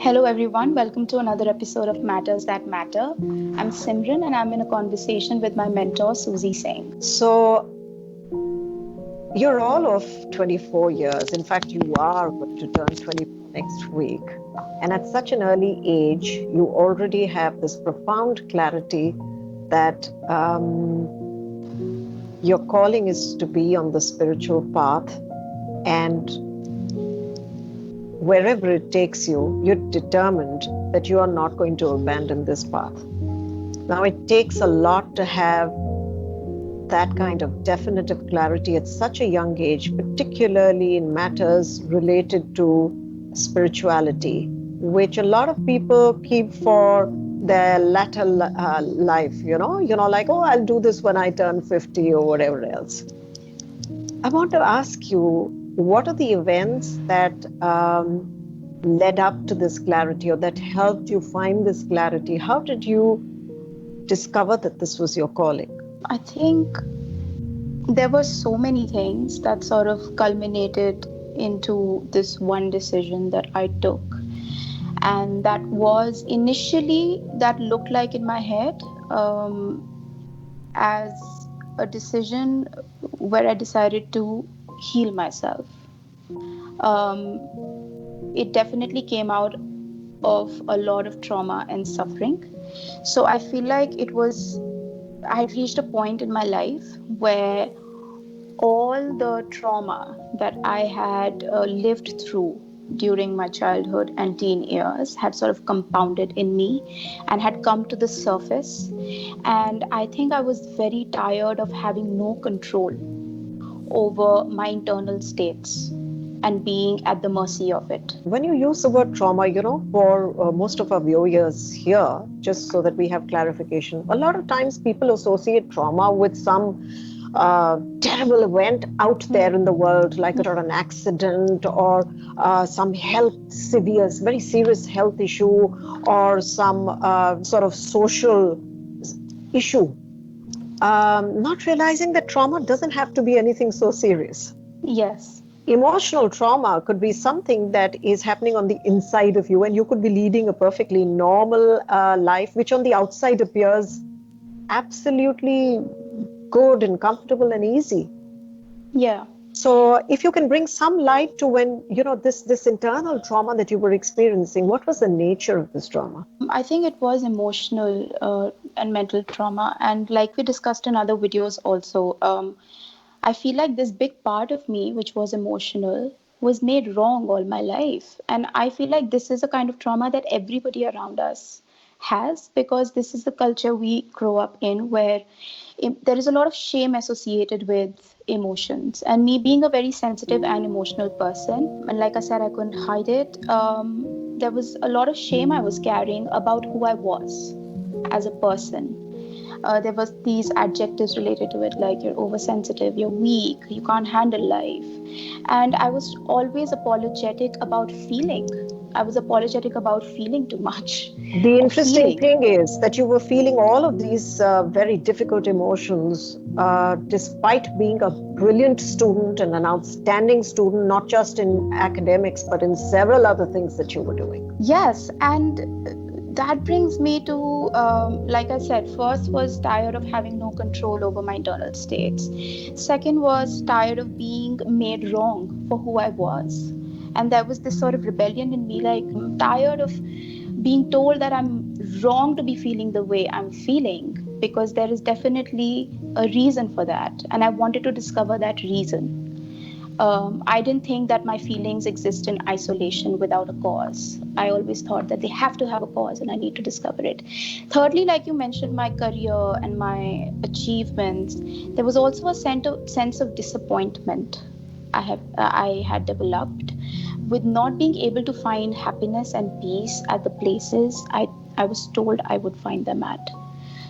Hello, everyone. Welcome to another episode of Matters That Matter. I'm Simran and I'm in a conversation with my mentor, Susie Singh. So you're all of 24 years. In fact, you are going to turn 24 next week. And at such an early age, you already have this profound clarity that your calling is to be on the spiritual path. And wherever it takes you, you're determined that you are not going to abandon this path. Now, it takes a lot to have that kind of definitive clarity at such a young age, particularly in matters related to spirituality, which a lot of people keep for their latter life, like, oh, I'll do this when I turn 50 or whatever else. I want to ask you, what are the events that led up to this clarity or that helped you find this clarity? How did you discover that this was your calling? I think there were so many things that sort of culminated into this one decision that I took. And that was initially, that looked like in my head as a decision where I decided to heal myself. Um, it definitely came out of a lot of trauma and suffering. So I feel like I had reached a point in my life where all the trauma that I had lived through during my childhood and teen years had sort of compounded in me and had come to the surface. And I think I was very tired of having no control over my internal states and being at the mercy of it. When you use the word trauma, for most of our viewers here, just so that we have clarification, a lot of times people associate trauma with some terrible event out there in the world, like or an accident or some very serious health issue or some sort of social issue. Not realizing that trauma doesn't have to be anything so serious. Yes. Emotional trauma could be something that is happening on the inside of you, and you could be leading a perfectly normal life, which on the outside appears absolutely good and comfortable and easy. Yeah. So if you can bring some light to when, this internal trauma that you were experiencing, what was the nature of this trauma? I think it was emotional and mental trauma. And like we discussed in other videos also, I feel like this big part of me, which was emotional, was made wrong all my life. And I feel like this is a kind of trauma that everybody around us has, because this is the culture we grow up in, where there is a lot of shame associated with emotions. And me being a very sensitive and emotional person, and like I said, I couldn't hide it. There was a lot of shame I was carrying about who I was as a person. There was these adjectives related to it, like you're oversensitive, you're weak, you can't handle life. And I was always apologetic about feeling. I was apologetic about feeling too much The or interesting feeling. thing is that you were feeling all of these very difficult emotions despite being a brilliant student and an outstanding student, not just in academics, but in several other things that you were doing. Yes, and that brings me to, like I said, first was tired of having no control over my internal states. Second was tired of being made wrong for who I was. And there was this sort of rebellion in me, like, I'm tired of being told that I'm wrong to be feeling the way I'm feeling, because there is definitely a reason for that. And I wanted to discover that reason. I didn't think that my feelings exist in isolation without a cause. I always thought that they have to have a cause and I need to discover it. Thirdly, like you mentioned, my career and my achievements, there was also a sense of disappointment I had developed with not being able to find happiness and peace at the places I was told I would find them at.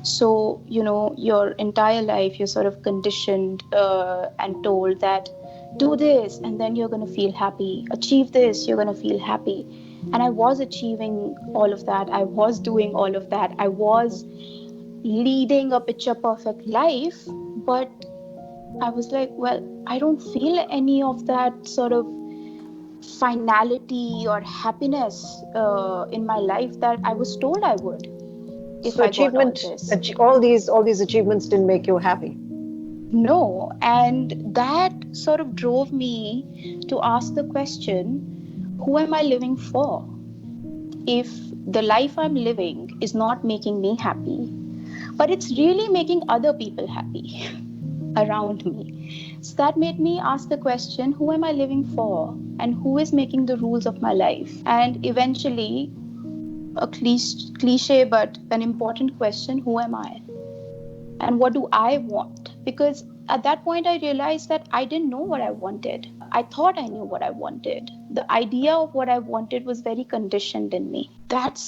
So, your entire life, you're sort of conditioned and told that do this and then you're going to feel happy, achieve this, you're going to feel happy. And I was achieving all of that, I was doing all of that, I was leading a picture perfect life, but I was like, well, I don't feel any of that sort of finality or happiness in my life that I was told I would if So I got all this. all these achievements didn't make you happy. No, and that sort of drove me to ask the question, who am I living for? If the life I'm living is not making me happy, but it's really making other people happy around me. So that made me ask the question, who am I living for? And who is making the rules of my life? And eventually, a cliche but an important question, who am I? And what do I want? Because at that point, I realized that I didn't know what I wanted. I thought I knew what I wanted. The idea of what I wanted was very conditioned in me. That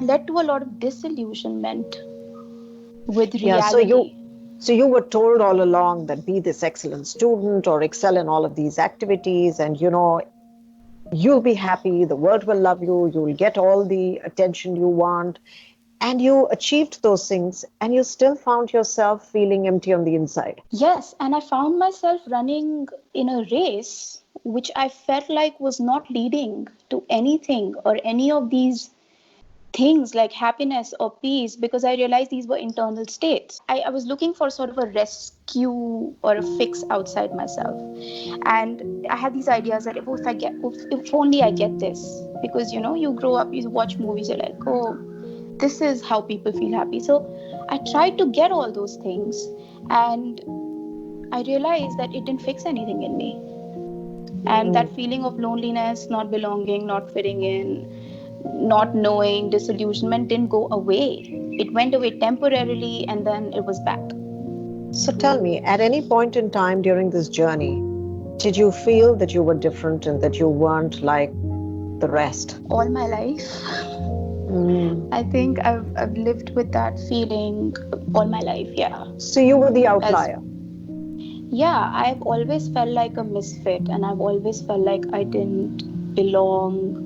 led to a lot of disillusionment with Yeah, so you reality. so you were told all along that be this excellent student or excel in all of these activities, and you'll be happy, the world will love you, you'll get all the attention you want, and you achieved those things, and you still found yourself feeling empty on the inside. Yes, and I found myself running in a race which I felt like was not leading to anything or any of these things like happiness or peace, because I realized these were internal states. I was looking for sort of a rescue or a fix outside myself. And I had these ideas that if only I get this, because you grow up, you watch movies, you're like, oh, this is how people feel happy. So I tried to get all those things, and I realized that it didn't fix anything in me. And that Mm. feeling of loneliness, not belonging, not fitting in, not knowing, disillusionment didn't go away. It went away temporarily and then it was back. So tell me, at any point in time during this journey, did you feel that you were different and that you weren't like the rest? All my life, Mm. I think I've lived with that feeling all my life, yeah. So you were the As outlier. Yeah, I've always felt like a misfit and I've always felt like I didn't belong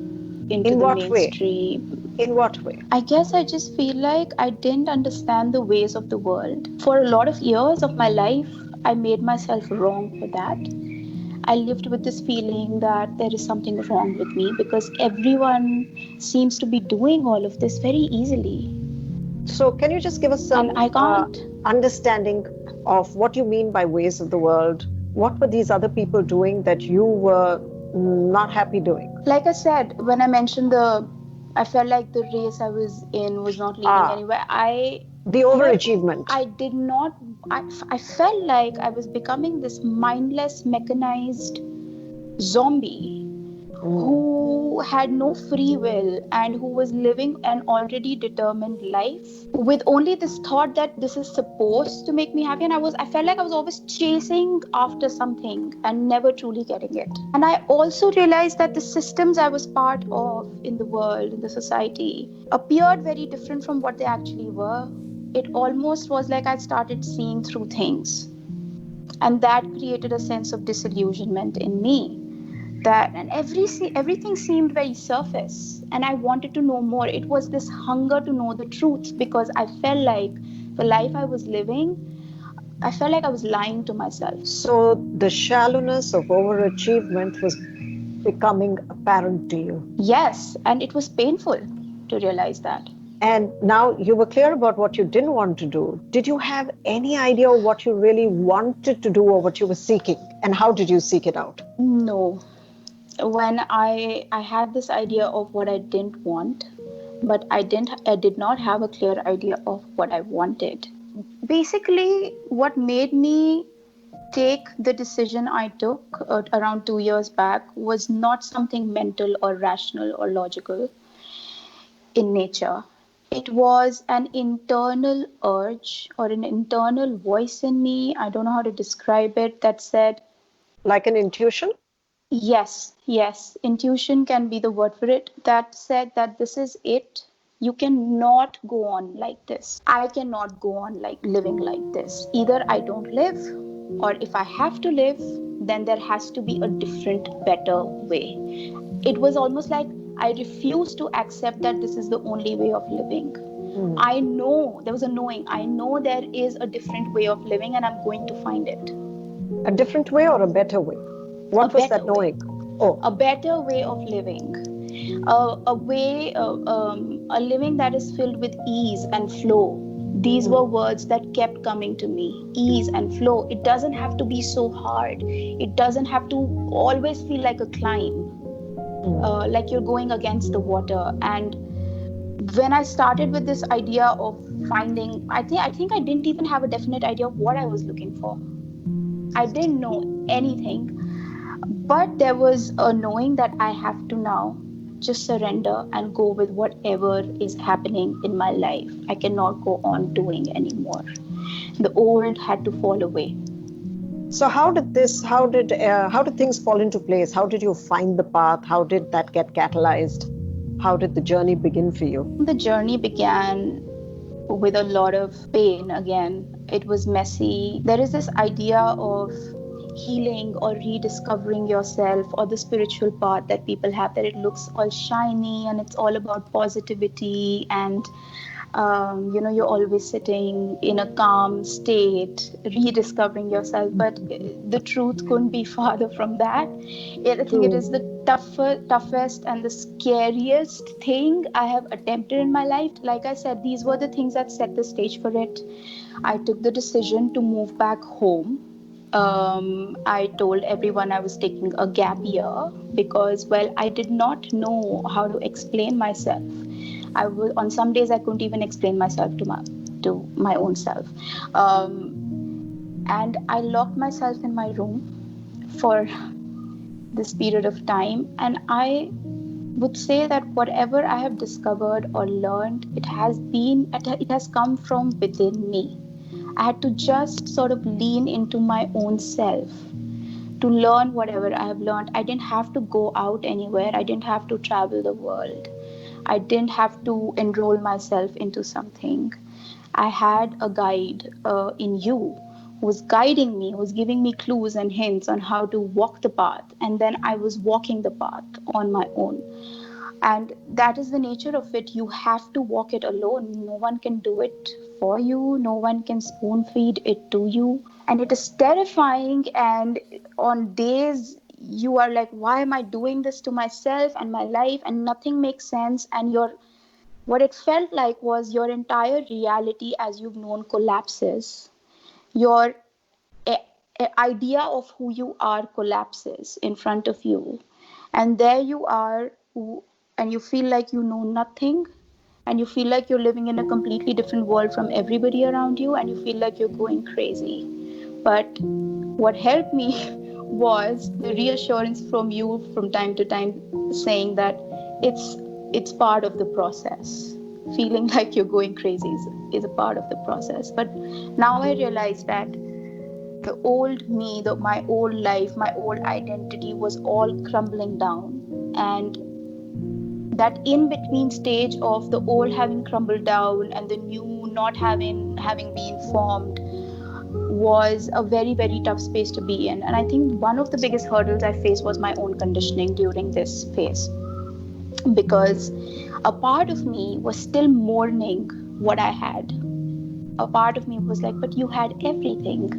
into In the what way? mainstream. In what way? I guess I just feel like I didn't understand the ways of the world. For a lot of years of my life, I made myself wrong for that. I lived with this feeling that there is something wrong with me because everyone seems to be doing all of this very easily So, can you just give us and some I can't. understanding of what you mean by ways of the world? What were these other people doing that you were not happy doing? Like I said, when I mentioned I felt like the race I was in was not leading Ah, anywhere. I the felt overachievement. I did not, I felt like I was becoming this mindless, mechanized zombie Mm. who had no free will and who was living an already determined life with only this thought that this is supposed to make me happy. And I felt like I was always chasing after something and never truly getting it. And I also realized that the systems I was part of in the world, in the society, appeared very different from what they actually were. It almost was like I started seeing through things, and that created a sense of disillusionment in me. That and everything seemed very surface, and I wanted to know more. It was this hunger to know the truth, because I felt like the life I was living, I felt like I was lying to myself. So, the shallowness of overachievement was becoming apparent to you. Yes, and it was painful to realize that. And now you were clear about what you didn't want to do. Did you have any idea of what you really wanted to do or what you were seeking? And how did you seek it out? No, when I had this idea of what I didn't want, but I did not have a clear idea of what I wanted. Basically, what made me take the decision I took around 2 years back was not something mental or rational or logical in nature. It was an internal urge or an internal voice in me. I don't know how to describe it, that said, Like an intuition? yes, yes, intuition can be the word for it. That said that this is it. You cannot go on like this. I cannot go on like living like this. Either I don't live, or if I have to live, then there has to be a different, better way. It was almost like I refused to accept that this is the only way of living. Mm. I know there was a knowing. I know there is a different way of living, and I'm going to find it. A different way or a better way? A What was that better way. knowing? Oh. a better way of living, a living that is filled with ease and flow. These were Mm, words that kept coming to me: ease and flow. It doesn't have to be so hard, it doesn't have to always feel like a climb, mm. like you're going against the water. And when I started with this idea of finding, I think I didn't even have a definite idea of what I was looking for. I didn't know anything, but there was a knowing that I have to now just surrender and go with whatever is happening in my life. I cannot go on doing anymore. The old had to fall away. So how did things fall into place? How did you find the path? How did that get catalyzed? How did the journey begin for you? The journey began with a lot of pain again. It was messy. There is this idea of healing or rediscovering yourself, or the spiritual path that people have, that it looks all shiny and it's all about positivity, and you're always sitting in a calm state rediscovering yourself. But the truth couldn't be farther from that. I think it is the True. toughest and the scariest thing I have attempted in my life. Like I said, these were the things that set the stage for it. I took the decision to move back home. I told everyone I was taking a gap year because, well, I did not know how to explain myself. I was, on some days I couldn't even explain myself to my own self, um, and I locked myself in my room for this period of time. And I would say that whatever I have discovered or learned, it has come from within me. I had to just sort of lean into my own self to learn whatever I have learned. I didn't have to go out anywhere. I didn't have to travel the world. I didn't have to enroll myself into something. I had a guide in you who was guiding me, who was giving me clues and hints on how to walk the path. And then I was walking the path on my own. And that is the nature of it. You have to walk it alone. No one can do it for you, no one can spoon feed it to you. And it is terrifying. And on days you are like, why am I doing this to myself and my life? And nothing makes sense. And what it felt like was your entire reality as you've known collapses. Your a- idea of who you are collapses in front of you. And there you are, and you feel like you know nothing, and you feel like you're living in a completely different world from everybody around you, and you feel like you're going crazy. But what helped me was the reassurance from you from time to time, saying that it's it's part of the process. Feeling like you're going crazy is a part of the process. But now I realize that the old me, my old life, my old identity was all crumbling down. And that in between stage of the old having crumbled down and the new not having been formed was a very, very tough space to be in. And I think one of the biggest hurdles I faced was my own conditioning during this phase, because a part of me was still mourning what I had. A part of me was like, but you had everything.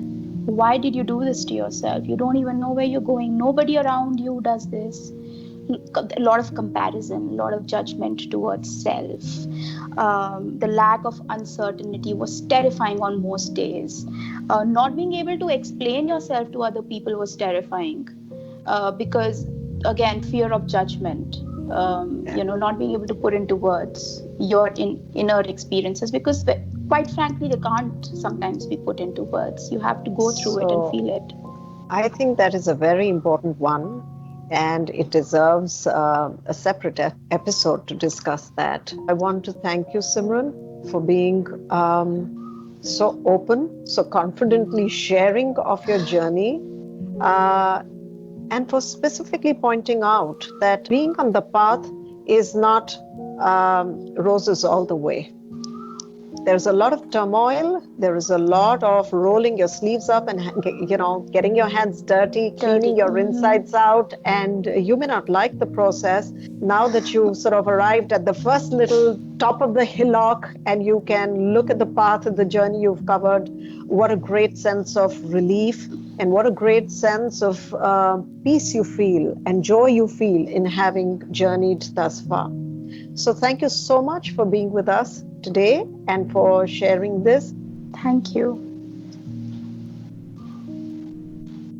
Why did you do this to yourself? You don't even know where you're going. Nobody around you does this. A lot of comparison, a lot of judgment towards self. The lack of uncertainty was terrifying on most days. Not being able to explain yourself to other people was terrifying, because, again, fear of judgment. Not being able to put into words your inner experiences, because quite frankly they can't sometimes be put into words. You have to go through it and So feel it. I think that is a very important one, and it deserves a separate episode to discuss that. I want to thank you, Simran, for being so open, so confidently sharing of your journey, uh, and for specifically pointing out that being on the path is not roses all the way. There's a lot of turmoil. There is a lot of rolling your sleeves up and, getting your hands dirty, Dirty. cleaning your insides out. And you may not like the process. Now that you've sort of arrived at the first little top of the hillock and you can look at the path of the journey you've covered, what a great sense of relief and what a great sense of peace you feel and joy you feel in having journeyed thus far. So thank you so much for being with us today and for sharing this. Thank you.